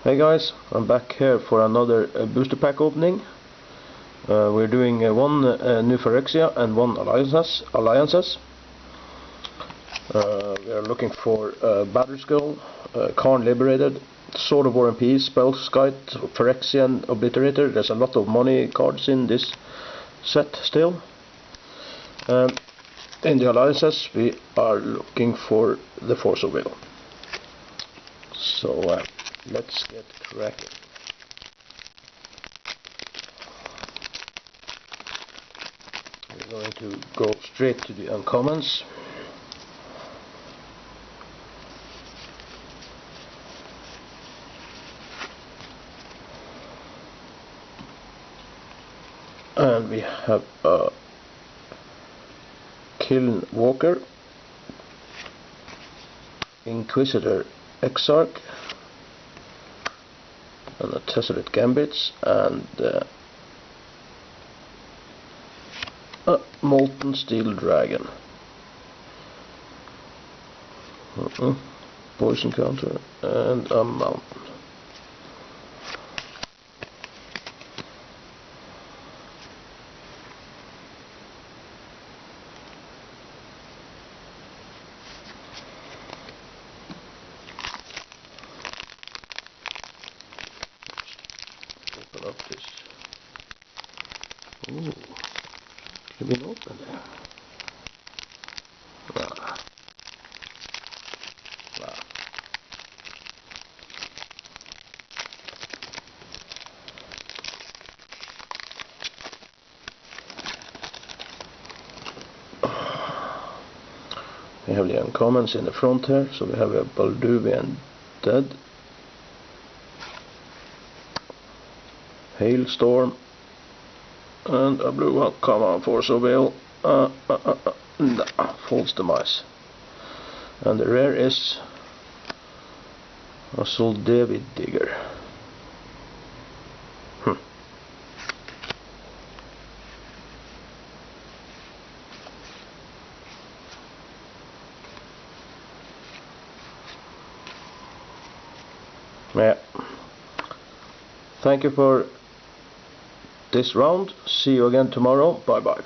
Hey guys, I'm back here for another booster pack opening. We're doing one new Phyrexia and one Alliances. We are looking for Battery Skull, Karn Liberated, Sword of War and Peace, Spellskite, Phyrexia and Obliterator. There's a lot of money cards in this set still. In the Alliances we are looking for the Force of Will. So let's get cracking. We're going to go straight to the uncommons. And we have a Kiln Walker, Inquisitor Exarch, and a Tesseract Gambits, and a Molten Steel Dragon. Poison counter and a mountain. Open up this. Ooh, should have been open there. Ah. We have the uncommons in the front here, so we have a Balduvian Dead, Hailstorm, and a blue one. Come on, Force of Will. False Demise. And the rare is a Soldavid Digger. Yeah. Thank you for this round. See you again tomorrow. Bye bye.